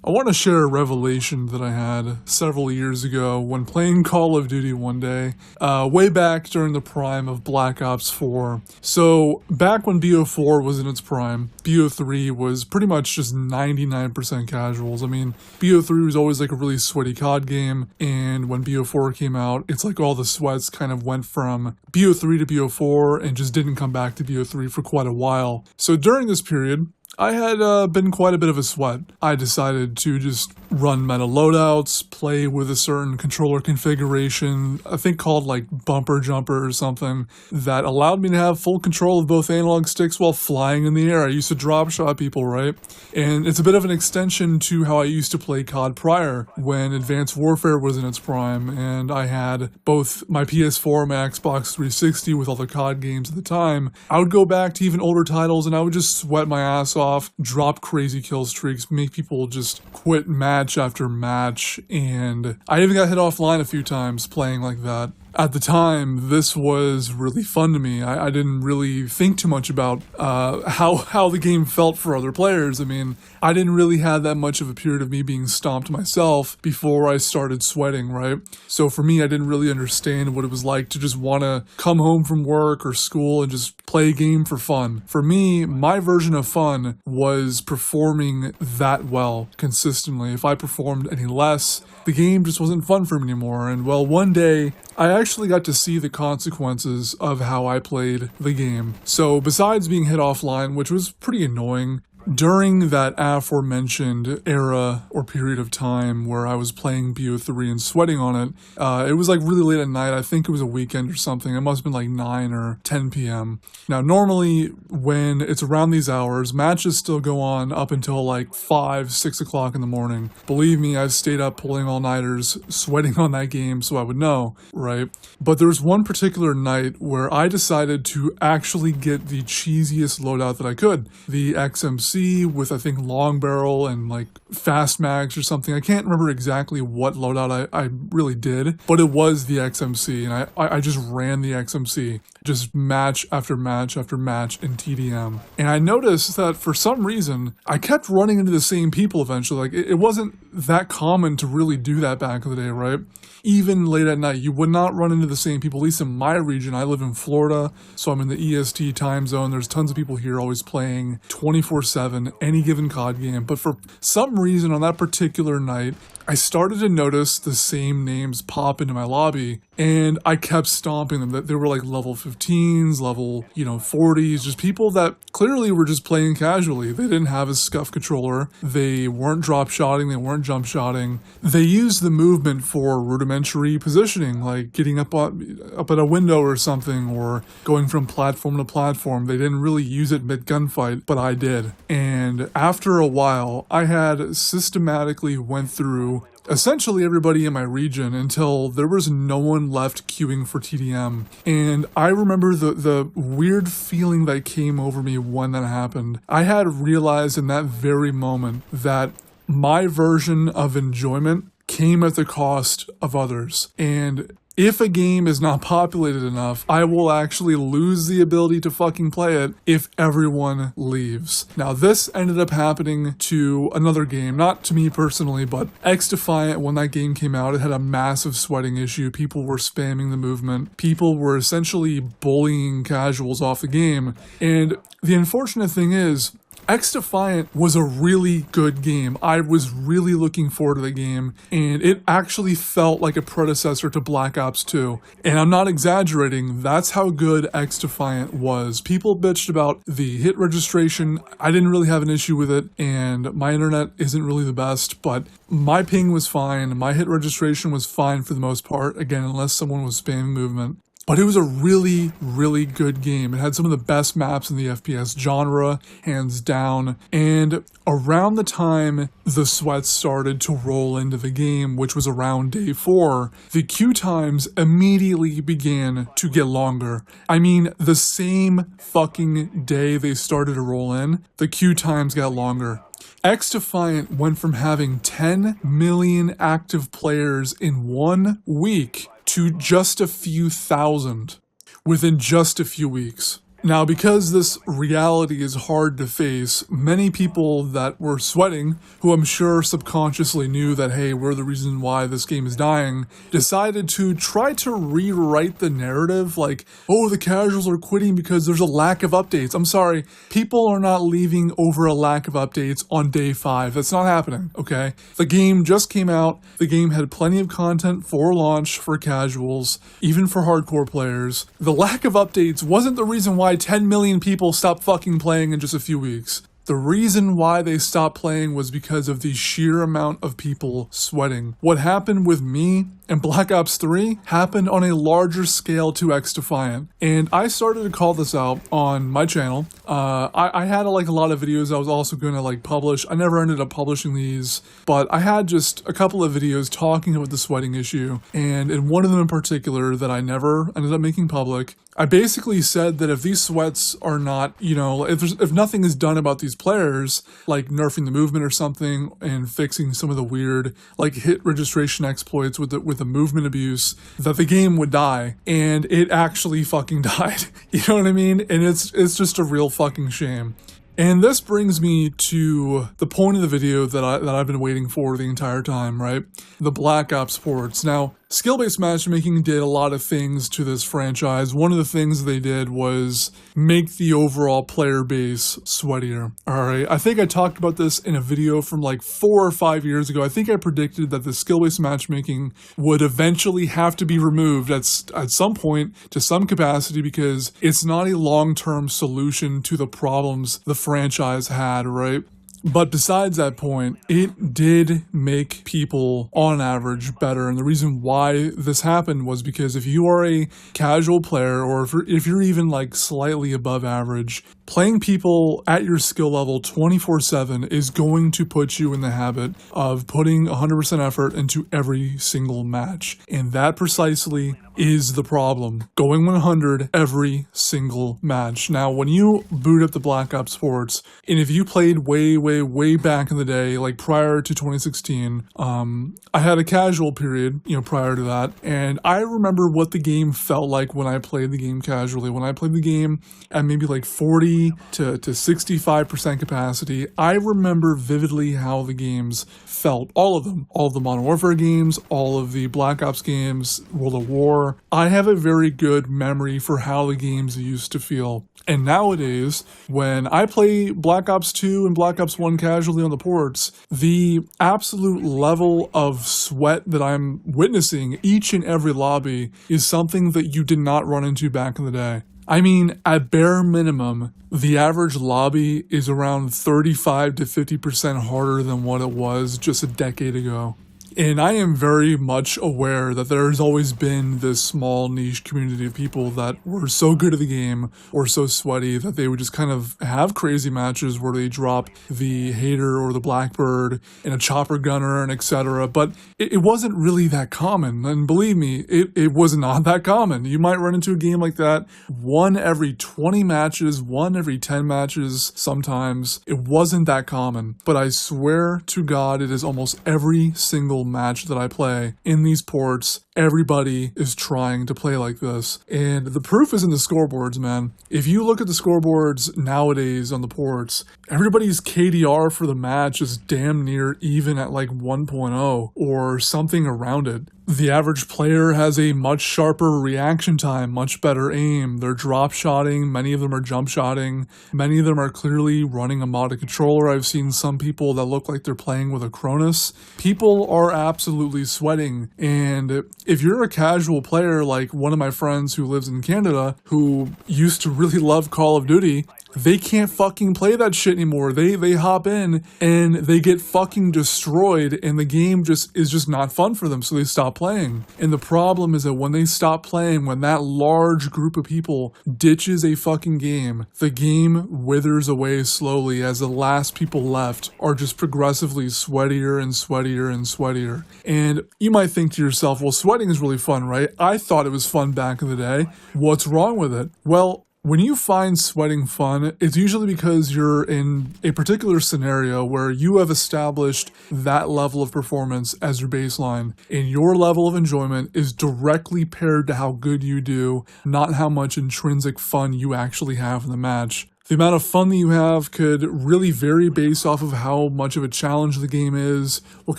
I want to share a revelation that I had several years ago when playing Call of Duty one day, way back during the prime of Black Ops 4. So, back when BO4 was in its prime, BO3 was pretty much just 99% casuals. I mean, BO3 was always like a really sweaty COD game, and when BO4 came out, it's like all the sweats kind of went from BO3 to BO4 and just didn't come back to BO3 for quite a while. So during this period, I had been quite a bit of a sweat. I decided to just run meta loadouts, play with a certain controller configuration, I think called like bumper jumper or something, that allowed me to have full control of both analog sticks while flying in the air. I used to drop shot people, right? And it's a bit of an extension to how I used to play COD prior, when Advanced Warfare was in its prime, and I had both my PS4 and my Xbox 360 with all the COD games at the time. I would go back to even older titles and I would just sweat my ass off, drop crazy kill streaks, make people just quit match after match, and I even got hit offline a few times playing like that. At the time, this was really fun to me. I didn't really think too much about how the game felt for other players. I mean, I didn't really have that much of a period of me being stomped myself before I started sweating, right? So for me, I didn't really understand what it was like to just want to come home from work or school and just play a game for fun. For me, my version of fun was performing that well consistently. If I performed any less, the game just wasn't fun for me anymore. And well, one day, I actually got to see the consequences of how I played the game. So besides being hit offline, which was pretty annoying, during that aforementioned era or period of time where I was playing BO3 and sweating on it, it was like really late at night. I think it was a weekend or something. It must have been like 9 or 10 p.m. Now, normally when it's around these hours, matches still go on up until like 5, 6 o'clock in the morning. Believe me, I've stayed up pulling all-nighters, sweating on that game, so I would know, right? But there was one particular night where I decided to actually get the cheesiest loadout that I could. The XMC with, I think, long barrel and like fast mags or something. I can't remember exactly what loadout I really did, but it was the XMC, and I just ran the XMC, just match after match after match in TDM. And I noticed that for some reason, I kept running into the same people eventually. Like, it wasn't that common to really do that back in the day, right? Even late at night, you would not run into the same people, at least in my region. I live in Florida, so I'm in the EST time zone. There's tons of people here always playing 24/7, any given COD game. But for some reason on that particular night, I started to notice the same names pop into my lobby, and I kept stomping them. That they were like level 15s, level, 40s, just people that clearly were just playing casually. They didn't have a scuff controller. They weren't drop shotting. They weren't jump shotting. They used the movement for rudimentary positioning, like getting up at a window or something, or going from platform to platform. They didn't really use it mid gunfight, but I did. And after a while, I had systematically went through essentially everybody in my region until there was no one left queuing for TDM. And I remember the weird feeling that came over me when that happened. I had realized in that very moment that my version of enjoyment came at the cost of others. And if a game is not populated enough, I will actually lose the ability to fucking play it if everyone leaves. Now, this ended up happening to another game, not to me personally, but XDefiant, when that game came out, it had a massive sweating issue. People were spamming the movement. People were essentially bullying casuals off the game. And the unfortunate thing is, XDefiant was a really good game. I was really looking forward to the game, and it actually felt like a predecessor to Black Ops 2. And I'm not exaggerating, that's how good XDefiant was. People bitched about the hit registration. I didn't really have an issue with it, and my internet isn't really the best, but my ping was fine. My hit registration was fine for the most part, again, unless someone was spamming movement. But it was a really, really good game. It had some of the best maps in the FPS genre, hands down. And around the time the sweats started to roll into the game, which was around day 4, the queue times immediately began to get longer. I mean, the same fucking day they started to roll in, the queue times got longer. XDefiant went from having 10 million active players in 1 week to just a few thousand within just a few weeks. Now, because this reality is hard to face, many people that were sweating, who I'm sure subconsciously knew that, hey, we're the reason why this game is dying, decided to try to rewrite the narrative like, oh, the casuals are quitting because there's a lack of updates. I'm sorry, people are not leaving over a lack of updates on day 5. That's not happening, okay? The game just came out. The game had plenty of content for launch for casuals, even for hardcore players. The lack of updates wasn't the reason why 10 million people stopped fucking playing in just a few weeks. The reason why they stopped playing was because of the sheer amount of people sweating. What happened with me and Black Ops 3 happened on a larger scale to XDefiant. And I started to call this out on my channel. I had a lot of videos I was also going to publish. I never ended up publishing these, but I had just a couple of videos talking about the sweating issue. And in one of them in particular that I never ended up making public, I basically said that if these sweats are not, if nothing is done about these players, like nerfing the movement or something and fixing some of the weird hit registration exploits with the movement abuse, that the game would die. And it actually fucking died. You know what I mean? And it's just a real fucking shame. And this brings me to the point of the video that I've been waiting for the entire time, right? The Black Ops ports. Now, skill-based matchmaking did a lot of things to this franchise. One of the things they did was make the overall player base sweatier. Alright, I think I talked about this in a video from 4 or 5 years ago. I think I predicted that the skill-based matchmaking would eventually have to be removed at some point to some capacity because it's not a long-term solution to the problems the franchise had, right? But besides that point, it did make people, on average, better. And the reason why this happened was because if you are a casual player, or if you're even slightly above average, playing people at your skill level 24/7 is going to put you in the habit of putting 100% effort into every single match. And that precisely is the problem. Going 100 every single match. Now, when you boot up the Black Ops ports, and if you played way back in the day, prior to 2016, I had a casual period, prior to that, and I remember what the game felt like when I played the game casually. When I played the game at maybe 40 to 65% capacity, I remember vividly how the games felt. All of them. All of the Modern Warfare games, all of the Black Ops games, World of War. I have a very good memory for how the games used to feel. And nowadays, when I play Black Ops 2 and Black Ops 1 casually on the ports, the absolute level of sweat that I'm witnessing each and every lobby is something that you did not run into back in the day. I mean, at bare minimum, the average lobby is around 35 to 50% harder than what it was just a decade ago. And I am very much aware that there's always been this small niche community of people that were so good at the game or so sweaty that they would just kind of have crazy matches where they drop the Hater or the Blackbird and a chopper gunner and etc. But it wasn't really that common. And believe me, it was not that common. You might run into a game like that 1 every 20 matches, 1 every 10 matches sometimes. It wasn't that common. But I swear to God, it is almost every single match that I play in these ports. Everybody is trying to play like this. And the proof is in the scoreboards, man. If you look at the scoreboards nowadays on the ports, everybody's KDR for the match is damn near even at 1.0 or something around it. The average player has a much sharper reaction time, much better aim. They're drop shotting, many of them are jump shotting, many of them are clearly running a modded controller. I've seen some people that look like they're playing with a Cronus. People are absolutely sweating, and if you're a casual player like one of my friends who lives in Canada, who used to really love Call of Duty, they can't fucking play that shit anymore. They hop in and they get fucking destroyed, and the game is just not fun for them, so they stop playing. And the problem is that when they stop playing, when that large group of people ditches a fucking game, the game withers away slowly as the last people left are just progressively sweatier and sweatier and sweatier. And you might think to yourself, well, sweating is really fun, right? I thought it was fun back in the day. What's wrong with it? Well, When you find sweating fun, it's usually because you're in a particular scenario where you have established that level of performance as your baseline, and your level of enjoyment is directly paired to how good you do, not how much intrinsic fun you actually have in the match. The amount of fun that you have could really vary based off of how much of a challenge the game is, what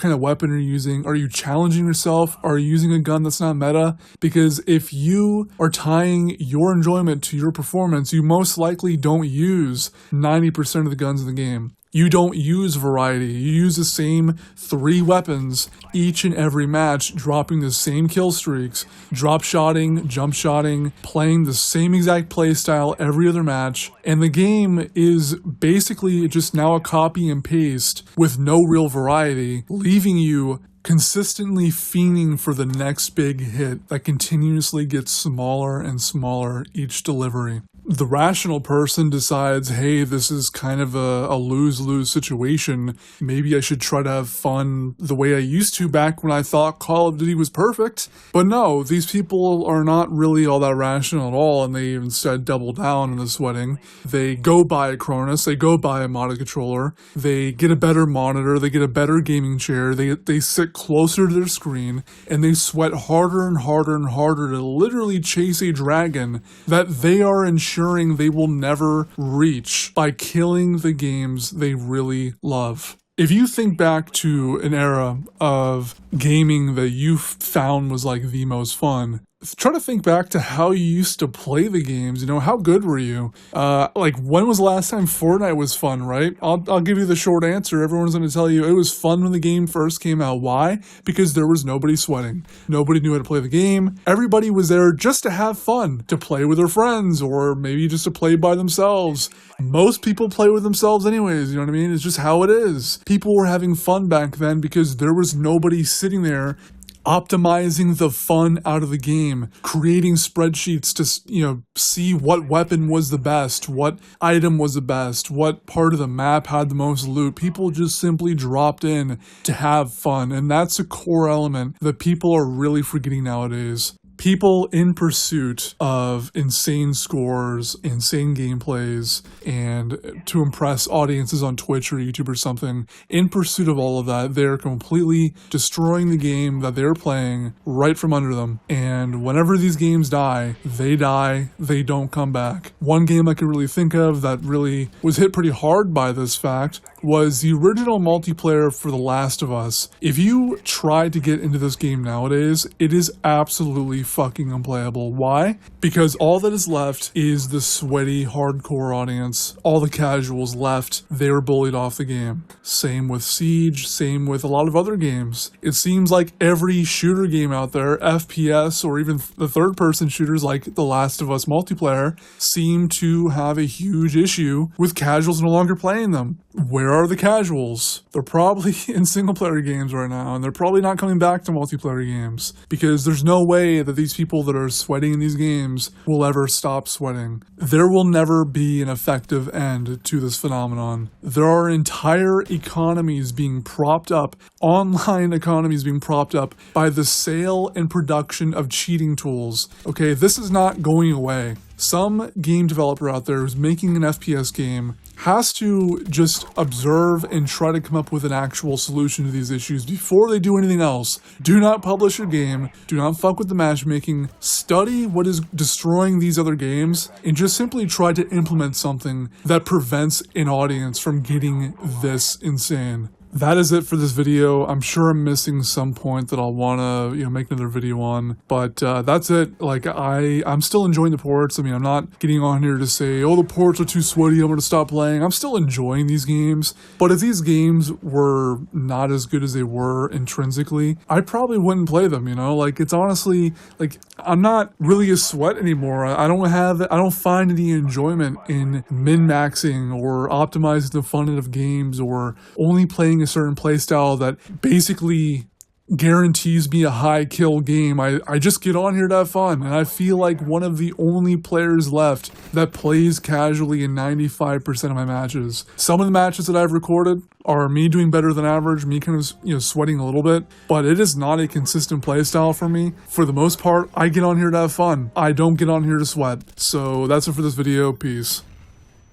kind of weapon are you using, are you challenging yourself, are you using a gun that's not meta? Because if you are tying your enjoyment to your performance, you most likely don't use 90% of the guns in the game. You don't use variety. You use the same 3 weapons each and every match, dropping the same kill streaks, drop shotting, jump shotting, playing the same exact playstyle every other match. And the game is basically just now a copy and paste with no real variety, leaving you consistently fiending for the next big hit that continuously gets smaller and smaller each delivery. The rational person decides, hey, this is kind of a lose-lose situation. Maybe I should try to have fun the way I used to back when I thought Call of Duty was perfect. But no, these people are not really all that rational at all, and they instead double down on the sweating. They go buy a Cronus, they go buy a modded controller, they get a better monitor, they get a better gaming chair, they sit closer to their screen, and they sweat harder and harder and harder to literally chase a dragon that they are ensuring they will never reach by killing the games they really love. If you think back to an era of gaming that you found was like the most fun, try to think back to how you used to play the games. You know, how good were you? Like, when was the last time Fortnite was fun, right? I'll give you the short answer. Everyone's going to tell you it was fun when the game first came out. Why? Because there was nobody sweating. Nobody knew how to play the game. Everybody was there just to have fun, to play with their friends, or maybe just to play by themselves. Most people play with themselves anyways, you know what I mean? It's just how it is. People were having fun back then because there was nobody sitting there optimizing the fun out of the game, creating spreadsheets to, see what weapon was the best, what item was the best, what part of the map had the most loot. People just simply dropped in to have fun, and that's a core element that people are really forgetting nowadays. People in pursuit of insane scores, insane gameplays, and to impress audiences on Twitch or YouTube or something, in pursuit of all of that, they're completely destroying the game that they're playing right from under them. And whenever these games die, they don't come back. One game I could really think of that really was hit pretty hard by this fact was the original multiplayer for The Last of Us. If you try to get into this game nowadays, it is absolutely fucking unplayable. Why? Because all that is left is the sweaty, hardcore audience. All the casuals left, they were bullied off the game. Same with Siege, same with a lot of other games. It seems like every shooter game out there, FPS, or even the third-person shooters like The Last of Us multiplayer, seem to have a huge issue with casuals no longer playing them. Where are the casuals? They're probably in single-player games right now, and they're probably not coming back to multiplayer games, because there's no way that these people that are sweating in these games will ever stop sweating. There will never be an effective end to this phenomenon. There are entire economies being propped up, online economies being propped up by the sale and production of cheating tools. Okay, this is not going away. Some game developer out there who's making an FPS game has to just observe and try to come up with an actual solution to these issues before they do anything else. Do not publish your game, do not fuck with the matchmaking, study what is destroying these other games, and just simply try to implement something that prevents an audience from getting this insane. That is it for this video. I'm sure I'm missing some point that I'll want to, make another video on, but that's it. Like, I'm still enjoying the ports. I mean, I'm not getting on here to say, oh, the ports are too sweaty, I'm going to stop playing. I'm still enjoying these games, but if these games were not as good as they were intrinsically, I probably wouldn't play them, Like, it's honestly, like, I'm not really a sweat anymore. I don't find any enjoyment in min-maxing or optimizing the fun out of games or only playing a certain playstyle that basically guarantees me a high kill game. I just get on here to have fun, and I feel like one of the only players left that plays casually in 95% of my matches. Some of the matches that I've recorded are me doing better than average, me kind of, sweating a little bit, but it is not a consistent play style for me. For the most part, I get on here to have fun. I don't get on here to sweat. So that's it for this video. Peace.